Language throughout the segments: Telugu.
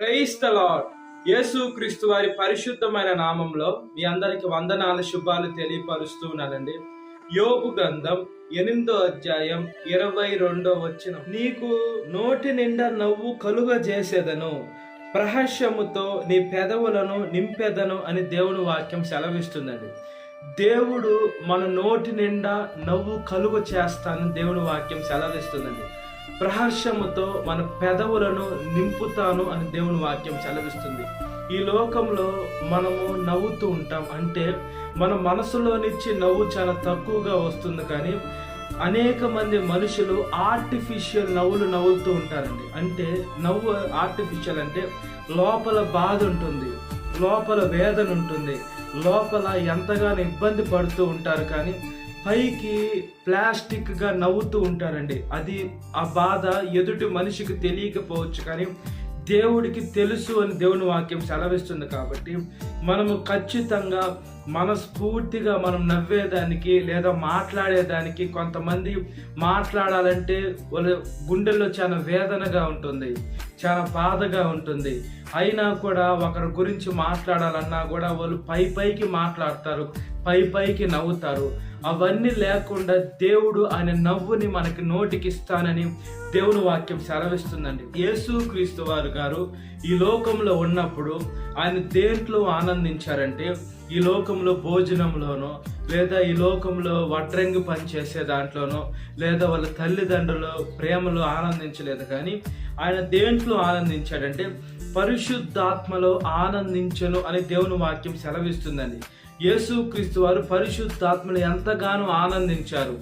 Praise the lord. యేసు క్రీస్తు వారి పరిశుద్ధమైన నామంలో మీ అందరికి వందనాలు శుభాలు తెలియపరుస్తూ ఉన్నానండి. యోబు గ్రంథం 8వ అధ్యాయం 22వ వచనం. నీకు నోటి నిండా నవ్వు కలుగజేసేదను, ప్రహర్షముతో నీ పెదవులను నింపెదను అని దేవుని వాక్యం సెలవిస్తుందండి. దేవుడు మన నోటి నిండా నవ్వు కలుగ చేస్తానని దేవుని వాక్యం సెలవిస్తుందండి. ప్రహర్షముతో మన పెదవులను నింపుతాను అని దేవుని వాక్యం సెలవిస్తుంది. ఈ లోకంలో మనము నవ్వుతూ ఉంటాం, అంటే మన మనసులో నుంచి నవ్వు చాలా తక్కువగా వస్తుంది. కానీ అనేక మంది మనుషులు ఆర్టిఫిషియల్ నవ్వులు నవ్వుతూ ఉంటారండి. అంటే నవ్వు ఆర్టిఫిషియల్ అంటే లోపల బాధ ఉంటుంది, లోపల వేదన ఉంటుంది, లోపల ఎంతగానో ఇబ్బంది పడుతూ ఉంటారు. కానీ పైకి ప్లాస్టిక్గా నవ్వుతూ ఉంటారండి. అది ఆ బాధ ఎదుటి మనిషికి తెలియకపోవచ్చు, కానీ దేవుడికి తెలుసు అని దేవుని వాక్యం సెలవిస్తుంది. కాబట్టి మనము ఖచ్చితంగా మనస్ఫూర్తిగా మనం నవ్వేదానికి లేదా మాట్లాడేదానికి, కొంతమంది మాట్లాడాలంటే వాళ్ళ గుండెల్లో చాలా వేదనగా ఉంటుంది, చాలా బాధగా ఉంటుంది. అయినా కూడా ఒకరి గురించి మాట్లాడాలన్నా కూడా వాళ్ళు పైకి మాట్లాడతారు, పైకి నవ్వుతారు. అవన్నీ లేకుండా దేవుడు ఆయన నవ్వుని మనకి నోటికి ఇస్తానని దేవుని వాక్యం సెలవిస్తుందండి. యేసు క్రీస్తు వారు గారు ఈ లోకంలో ఉన్నప్పుడు ఆయన దేంట్లో ఆనందించారంటే, ఈ లోకంలో భోజనంలోనో లేదా ఈ లోకంలో వడ్రంగి పని చేసే దాంట్లోనో లేదా వాళ్ళ తల్లిదండ్రులు ప్రేమలో ఆనందించలేదు. కానీ ఆయన దేంట్లో ఆనందించాడంటే పరిశుద్ధాత్మలో ఆనందించను అని దేవుని వాక్యం సెలవిస్తుందండి. యేసు క్రీస్తు వారు పరిశుద్ధాత్మను ఎంతగానో ఆనందించారు.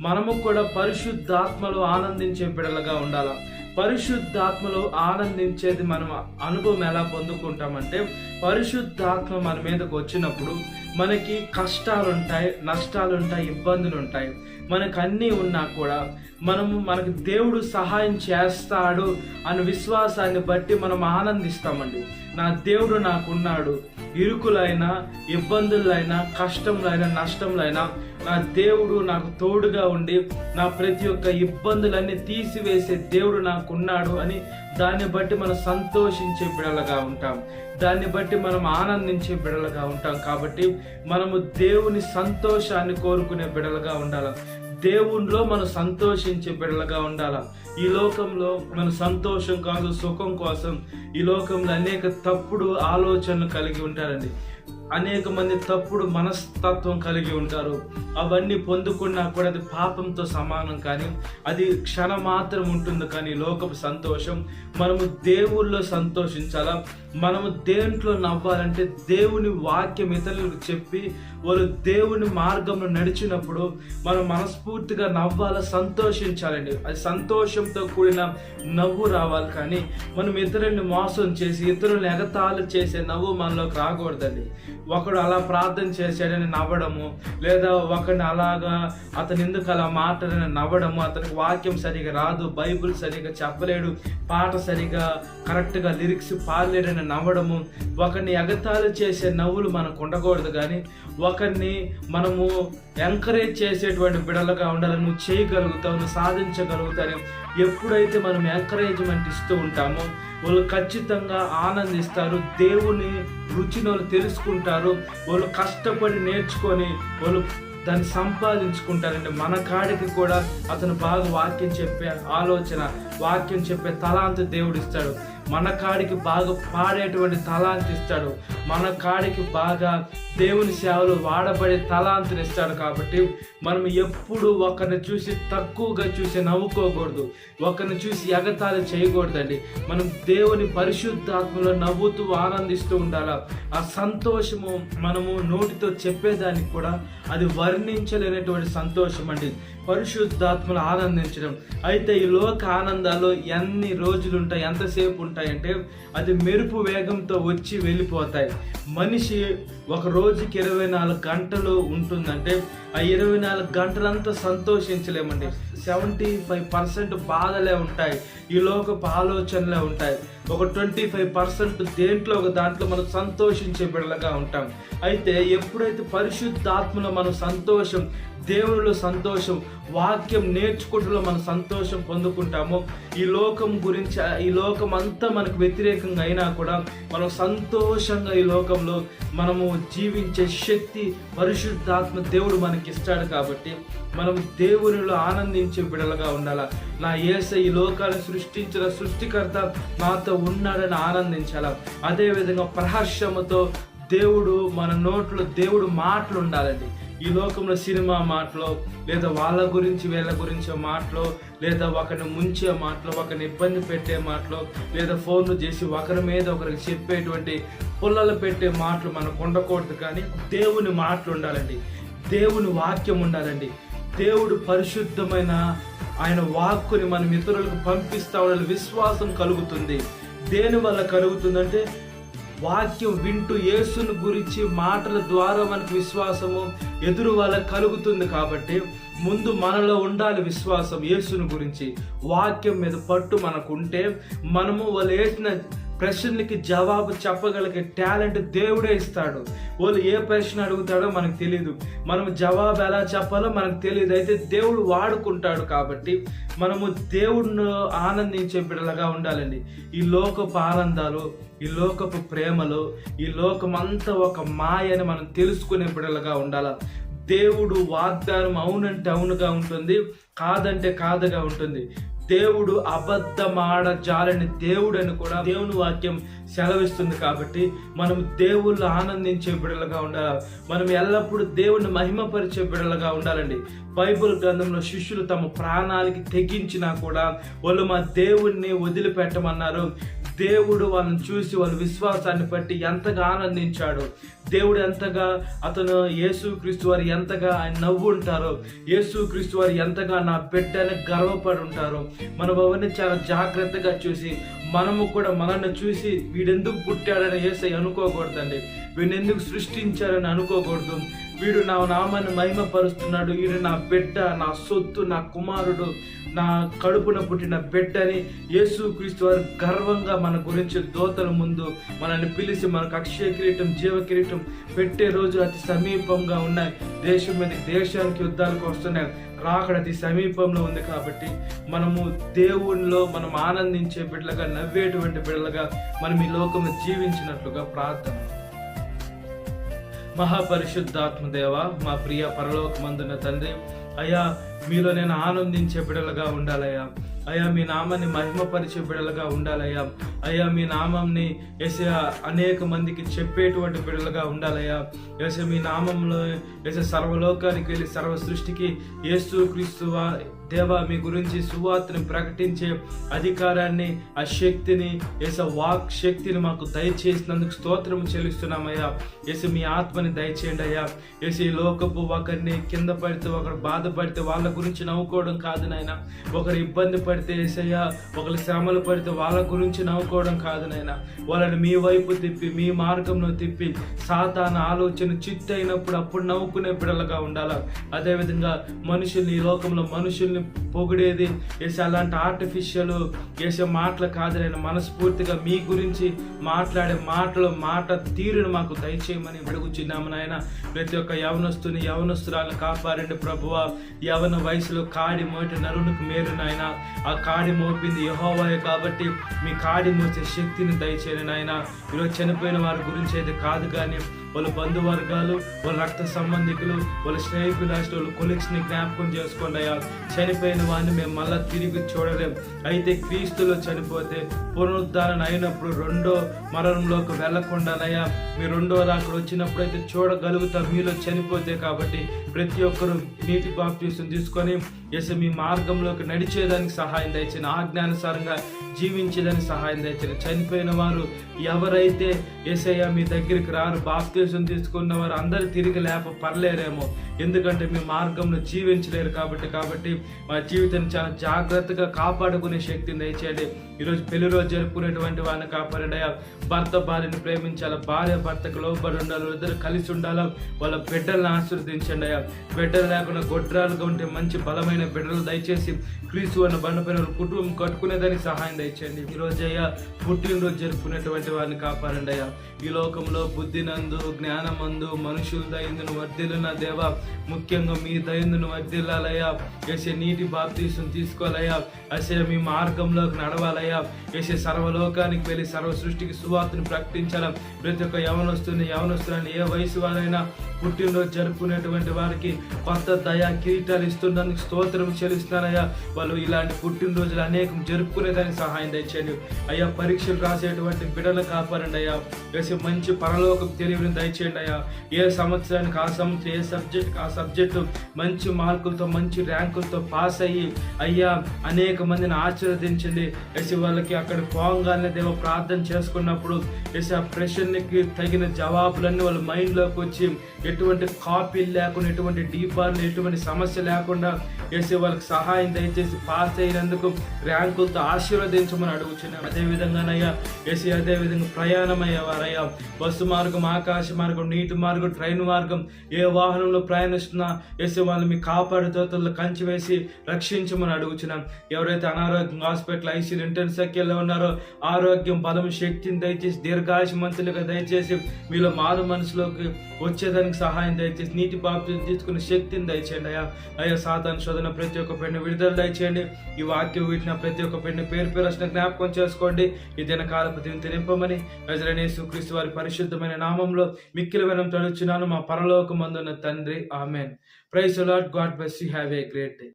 మనము కూడా పరిశుద్ధాత్మలో ఆనందించే బిడ్డలుగా ఉండాలి. పరిశుద్ధాత్మలో ఆనందించేది మనం అనుభవం ఎలా పొందుకుంటామంటే, పరిశుద్ధాత్మ మన మీదకు వచ్చినప్పుడు మనకి కష్టాలు ఉంటాయి, నష్టాలు ఉంటాయి, ఇబ్బందులు ఉంటాయి. మనకు అన్నీ ఉన్నా కూడా మనకు దేవుడు సహాయం చేస్తాడు అనే విశ్వాసాన్ని బట్టి మనం ఆనందిస్తామండి. నా దేవుడు నాకున్నాడు, ఇరుకులైనా ఇబ్బందులైనా కష్టంలైనా నష్టంలైనా నా దేవుడు నాకు తోడుగా ఉండి నా ప్రతి ఒక్క ఇబ్బందులన్నీ తీసివేసే దేవుడు నాకున్నాడు అని దాన్ని బట్టి మనం సంతోషించే బిడలుగా ఉంటాం, దాన్ని బట్టి మనం ఆనందించే బిడలుగా ఉంటాం. కాబట్టి మనము దేవుని సంతోషాన్ని కోరుకునే బిడలుగా ఉండాలి, దేవునిలో మనం సంతోషించే బిడలుగా ఉండాలి. ఈ లోకంలో మన సంతోషం కాదు, సుఖం కోసం ఈ లోకంలో అనేక తప్పుడు ఆలోచనలు కలిగి ఉంటారండి. అనేక మంది తప్పుడు మనస్తత్వం కలిగి ఉంటారు. అవన్నీ పొందుకున్నా కూడా అది పాపంతో సమానం. కానీ అది క్షణం మాత్రం ఉంటుంది. కానీ లోకపు సంతోషం, మనము దేవుళ్ళో సంతోషించాలా. మనము దేంట్లో నవ్వాలంటే దేవుని వాక్యం ఇతరులకు చెప్పి వాళ్ళు దేవుని మార్గంలో నడిచినప్పుడు మనం మనస్ఫూర్తిగా నవ్వాలా, సంతోషించాలండి. అది సంతోషంతో కూడిన నవ్వు రావాలి. కానీ మనం ఇతరుల్ని మోసం చేసి ఇతరులను ఎగతాళి చేసే నవ్వు మనలోకి రాకూడదండి. ఒకడు అలా ప్రార్థన చేశాడని నవ్వడము, లేదా ఒకడిని అలాగా అతను ఎందుకు అలా మాట్లాడని నవ్వడము, అతనికి వాక్యం సరిగా రాదు, బైబిల్ సరిగా చెప్పలేడు, పాట సరిగా కరెక్ట్గా లిరిక్స్ పాడలేడని నవ్వడము, ఒకరిని ఎగతాళి చేసే నవ్వులు మనకు ఉండకూడదు. కానీ ఒకరిని మనము ఎంకరేజ్ చేసేటువంటి బిడలుగా ఉండాలి. నువ్వు చేయగలుగుతావు, నువ్వు సాధించగలుగుతావు. ఎప్పుడైతే మనం ఎంకరేజ్మెంట్ ఇస్తూ ఉంటామో వాళ్ళు ఖచ్చితంగా ఆనందిస్తారు, దేవుని రుచిని వాళ్ళు తెలుసుకుంటారు, వాళ్ళు కష్టపడి నేర్చుకొని వాళ్ళు దాన్ని సంపాదించుకుంటారండి. మన కాడికి కూడా అతను బాగా వాక్యం చెప్పే ఆలోచన, వాక్యం చెప్పే తలాంతు దేవుడు ఇస్తాడు. మన కాడికి బాగా పాడేటువంటి తలాంతు ఇస్తాడు. మన కాడికి బాగా దేవుని సేవలు వాడబడే తలాంతుని ఇస్తాడు. కాబట్టి మనం ఎప్పుడు ఒకరిని చూసి తక్కువగా చూసి నవ్వుకోకూడదు, ఒకరిని చూసి ఎగతాళి చేయకూడదండి. మనం దేవుని పరిశుద్ధాత్మలో నవ్వుతూ ఆనందిస్తూ ఉండాలి. ఆ సంతోషము మనము నోటితో చెప్పేదానికి కూడా అది వర్ణించలేనటువంటి సంతోషం అండి, పరిశుద్ధాత్మలు ఆనందించడం. అయితే ఈ లోక ఆనందాలు ఎన్ని రోజులు ఉంటాయి, ఎంతసేపు ఉంటాయంటే అది మెరుపు వేగంతో వచ్చి వెళ్ళిపోతాయి. మనిషి ఒక రోజుకి 24 గంటలు ఉంటుందంటే ఆ 24 గంటలంతా సంతోషించలేమండి. 75% బాధలే ఉంటాయి, ఈ లోకపు ఆలోచనలే ఉంటాయి. ఒక 25% ఒక దాంట్లో మనం సంతోషించే బిడ్డలుగా ఉంటాం. అయితే ఎప్పుడైతే పరిశుద్ధాత్మలో మనం సంతోషం, దేవునిలో సంతోషం, వాక్యం నేర్చుకుంటూ మనం సంతోషం పొందుకుంటామో, ఈ లోకం అంతా మనకు వ్యతిరేకంగా అయినా కూడా మనం సంతోషంగా ఈ లోకంలో మనము జీవించే శక్తి పరిశుద్ధాత్మ దేవుడు మనకి ఇస్తాడు. కాబట్టి మనం దేవునిలో ఆనందించే బిడ్డలుగా ఉండాలా. నా యేసయ్య ఈ లోకాన్ని సృష్టించిన సృష్టికర్త నాతో ఉన్నాడని ఆనందించాలా. అదేవిధంగా ప్రహర్షముతో దేవుడు మన నోట్లో దేవుడు మాటలు ఉండాలండి. ఈ లోకంలో సినిమా మాటలో, లేదా వాళ్ళ గురించి వీళ్ళ గురించే మాటలో, లేదా ఒకరిని ముంచే మాటలో, ఒకరిని ఇబ్బంది పెట్టే మాటలో, లేదా ఫోన్లు చేసి ఒకరి మీద ఒకరికి చెప్పేటువంటి పుల్లలు పెట్టే మాటలు మనకు ఉండకూడదు. కానీ దేవుని మాటలు ఉండాలండి, దేవుని వాక్యం ఉండాలండి. దేవుడు పరిశుద్ధమైన ఆయన వాక్కుని మనం ఇతరులకు పంపిస్తా ఉండాలి. విశ్వాసం కలుగుతుంది. దేని వల్ల కలుగుతుందంటే వాక్యం వింటూ యేసుని గురించి మాటల ద్వారా మనకు విశ్వాసము ఎదురు వాళ్ళకి కలుగుతుంది. కాబట్టి ముందు మనలో ఉండాలి విశ్వాసం. యేసుని గురించి వాక్యం మీద పట్టు మనకు ఉంటే మనము వాళ్ళు వేసిన ప్రశ్నలకి జవాబు చెప్పగలిగే టాలెంట్ దేవుడే ఇస్తాడు. వాళ్ళు ఏ ప్రశ్న అడుగుతాడో మనకు తెలియదు, మనం జవాబు ఎలా చెప్పాలో మనకు తెలియదు. అయితే దేవుడు వాడుకుంటాడు. కాబట్టి మనము దేవుడిని ఆనందించే బిడ్డలుగా ఉండాలండి. ఈ లోకపు ఆనందాలు, ఈ లోకపు ప్రేమలు, ఈ లోకమంతా ఒక మాయని మనం తెలుసుకునే బిడ్డలుగా ఉండాలి. దేవుడు వాగ్దానం అవునంటే అవునుగా ఉంటుంది, కాదంటే కాదుగా ఉంటుంది. దేవుడు అబద్ధమాడ జాలని దేవుడు అని కూడా దేవుని వాక్యం సెలవిస్తుంది. కాబట్టి మనం దేవుళ్ళు ఆనందించే బిడ్డలుగా ఉండాలి. మనం ఎల్లప్పుడూ దేవుణ్ణి మహిమపరిచే బిడ్డలుగా ఉండాలండి. బైబిల్ గ్రంథంలో శిష్యులు తమ ప్రాణాలకి తెగించినా కూడా వాళ్ళు మా దేవుణ్ణి వదిలిపెట్టమన్నారు. దేవుడు వాళ్ళని చూసి వాళ్ళ విశ్వాసాన్ని బట్టి ఎంతగా ఆనందించాడు. దేవుడు ఎంతగా యేసుక్రీస్తు వారు ఎంతగా ఆయన నవ్వు ఉంటారో, యేసుక్రీస్తు వారు ఎంతగా నా బిడ్డ అని గర్వపడి ఉంటారో, మనం అవన్నీ చాలా జాగ్రత్తగా చూసి మనము కూడా మనల్ని చూసి వీడెందుకు పుట్టాడని యేసయ్య అనుకోకూడదండి. వీడిని ఎందుకు సృష్టించారని అనుకోకూడదు. వీడు నా నామాన్ని మహిమపరుస్తున్నాడు, వీడు నా బిడ్డ, నా సొత్తు, నా కుమారుడు, నా కడుపున పుట్టిన బిడ్డని యేసుక్రీస్తు వారు గర్వంగా మన గురించి దూతల ముందు మనల్ని పిలిచి మనకు అక్షయ కిరీటం, జీవ కిరీటం పెట్టే రోజు అతి సమీపంగా ఉన్నాయి. దేశం మీద దేశానికి యుద్ధాలకు వస్తున్నాయి, రాకడ అతి సమీపంలో ఉంది. కాబట్టి మనము దేవునిలో మనం ఆనందించే బిడ్డలుగా, నవ్వేటువంటి బిడ్డలుగా మనం ఈ లోకంలో జీవించినట్లుగా ప్రార్థన. మహాపరిశుద్ధాత్మ దేవ, మా ప్రియ పరలోకమందున తండ్రి, అయ్యా మీలో నేను ఆనందించే బిడ్డలుగా ఉండాలయ్యా. అయ్యా మీ నామాన్ని మహిమపరిచే బిడ్డలుగా ఉండాలయ్యా. అయ్యా మీ నామంని యేసయ్యా అనేక మందికి చెప్పేటువంటి బిడ్డలుగా ఉండాలయ్యా. యేసయ్యా మీ నామంలో యేసయ్యా సర్వలోకానికి వెళ్ళి సర్వ సృష్టికి యేసుక్రీస్తు దేవా మీ గురించి సువార్తని ప్రకటించే అధికారాన్ని, ఆ శక్తిని, వాక్ శక్తిని మాకు దయచేసినందుకు స్తోత్రం చెల్లిస్తున్నామయ్యా. యేసు మీ ఆత్మని దయచేయండి అయ్యా. యేసు ఈ లోకపు ఒకరిని కింద పడితే, ఒకరు బాధపడితే వాళ్ళ గురించి నవ్వుకోవడం కాదు నాయన. ఒకరు ఇబ్బంది పడితే యేసయ్యా, ఒకరు శ్రమలు పడితే వాళ్ళ గురించి నవ్వుకోవడం కాదు నాయన. వాళ్ళని మీ వైపు తిప్పి, మీ మార్గంలో తిప్పి, సాతాను ఆలోచన చిత్తు అయినప్పుడు అప్పుడు నవ్వుకునే బిడ్డలుగా ఉండాలా. అదేవిధంగా మనుషుల్ని, ఈ లోకంలో మనుషుల్ని పొగిడేది యేసు అలాంటి ఆర్టిఫిషియల్ మాటలు కాదు నాయన. మనస్ఫూర్తిగా మీ గురించి మాట్లాడే మాట తీరును మాకు దయచేయమని అడుగుచున్నాము నాయన. ప్రతి ఒక్క యవనస్తురాలను కాపాడండి ప్రభువా. యవన వయసులో కాడి మోటి నరునికి మేలు నాయన. ఆ కాడి మోపింది యెహోవాయే కాబట్టి మీ కాడి మోసే శక్తిని దయచేయండి నాయన. ఈరోజు చనిపోయిన వారి గురించి అయితే కాదు, కానీ వాళ్ళ బంధువర్గాలు, వాళ్ళ రక్త సంబంధికులు, వాళ్ళ స్నేహితులు, వాళ్ళ కొలీగ్స్ని జ్ఞాపకం చేసుకోండి అయ్యా. చనిపోయిన వాడిని మేము మళ్ళీ తిరిగి చూడలేం. అయితే క్రీస్తులో చనిపోతే పునరుద్ధరణ అయినప్పుడు రెండో మరణంలోకి వెళ్ళకుండానయ్యా, మీ రెండో రాకడ వచ్చినప్పుడు అయితే చూడగలుగుతారు మీలో చనిపోతే. కాబట్టి ప్రతి ఒక్కరూ నీటి బాప్తిసం తీసుకొని యేసు మీ మార్గంలోకి నడిచేదానికి సహాయం దయచేయండి. ఆజ్ఞానుసారంగా జీవించేదానికి సహాయం దయచేయండి. చనిపోయిన వారు ఎవరైతే యేసయ్య మీ దగ్గరికి రారు, బాప్తిసం బాప్తీసం తీసుకున్న వారు అందరూ తిరిగి పర్లేరేమో, ఎందుకంటే మీ మార్గంలో జీవించలేరు కాబట్టి మా జీవితాన్ని చాలా జాగ్రత్తగా కాపాడుకునే శక్తిని దయచేయండి. ఈరోజు పెళ్లి రోజు జరుపుకునేటువంటి వారిని కాపాడండి. భర్త భార్యను ప్రేమించాలా, భార్య భర్తకు లోబడి ఉండాలి, ఇద్దరు కలిసి ఉండాలా, వాళ్ళ బిడ్డలను ఆశీర్వదించండి. బిడ్డలు లేకుండా గొడ్రాలుగా ఉంటే మంచి బలమైన బిడ్డలు దయచేసి క్రీస్తు అన్న బండపైన కుటుంబం కట్టుకునేదానికి సహాయం దయచేయండి. ఈరోజు పుట్టినరోజు జరుపుకునేటువంటి వారిని కాపాడండి. ఈ లోకంలో బుద్ధినందు జ్ఞానమందు మనుషుల దయందును వర్ధిల్లున దేవ, ముఖ్యంగా మీ దయందును వర్ధిల్లాలయ్యా. వేసే నీటి బాప్తీసం తీసుకోవాలయ్యా. అసే మీ మార్గంలోకి నడవాలయ్యా. వేసే సర్వలోకానికి వెళ్ళి సర్వ సృష్టికి సువార్తను ప్రకటించాలా. ప్రతి ఒక్క యవనస్తులని ఏ వయసు వారైనా పుట్టినరోజు జరుపుకునేటువంటి వారికి కొత్త దయా కిరీటాలు ఇస్తున్నందుకు స్తోత్రం చెల్లిస్తున్నానయ్యా. వాళ్ళు ఇలాంటి పుట్టినరోజులు అనేకం జరుపుకునేదానికి సహాయం దయచేయండి అయ్యా. పరీక్షలు రాసేటువంటి బిడ్డలను కాపాడండి అయ్యా. వేసే మంచి పరలోకం తెలివిని దయచేయండి అయ్యా. ఏ సంవత్సరానికి ఆ సంవత్సరం, ఏ సబ్జెక్టు మంచి మార్కులతో మంచి ర్యాంకులతో పాస్ అయ్యి అయ్యా అనేక మందిని ఆశీర్వదించండి. వేసి వాళ్ళకి అక్కడ పోగానే దేవ ప్రార్థన చేసుకున్నప్పుడు వేసి ఆ ప్రశ్నకి తగిన జవాబులన్నీ వాళ్ళ మైండ్లోకి వచ్చి ఎటువంటి కాపీలు లేకుండా, ఎటువంటి డీపార్లు, ఎటువంటి సమస్య లేకుండా వేసి వాళ్ళకి సహాయం దయచేసి పాస్ అయినందుకు ర్యాంకులతో ఆశీర్వదించమని అడుగుచున్నాం. అదేవిధంగానయ్యా వేసి అదేవిధంగా ప్రయాణం అయ్యేవారయ్యా. బస్సు మార్గం, ఆకాశ మార్గం, నీటి మార్గం, ట్రైన్ మార్గం, ఏ వాహనంలో ప్రయాణిస్తున్నా వేసి వాళ్ళు మీ కాపాడు దోతల్లో కంచి వేసి రక్షించమని అడుగుచున్నాం. ఎవరైతే అనారోగ్యం హాస్పిటల్, ఐసీలు, ఇంటెన్సివ్లో ఉన్నారో ఆరోగ్యం, బలం, శక్తిని దయచేసి దీర్ఘాయుష్మంతులుగా దయచేసి మీలో మారు మనసులోకి వచ్చేదానికి సహాయం దయచేసి నీటి బాప్తిసం తీసుకునే శక్తిని దయచేయండి అయ్యా. సాతాను శోధన ప్రతి ఒక్క పెన్ను విడుదల దయచేయండి. ఈ వాక్యం వీటిన ప్రతి ఒక్క పెన్ను పేరు రచన జ్ఞాపకం చేసుకోండి. ఈ దినకాలపు తినింపమని ప్రజలైన యేసుక్రీస్తు వారి పరిశుద్ధమైన నామంలో మిక్కిలి వినం తడుచున్నాను మా పరలోకమందున్న తండ్రి, ఆమేన్. Praise the Lord. God bless you. Have a great day.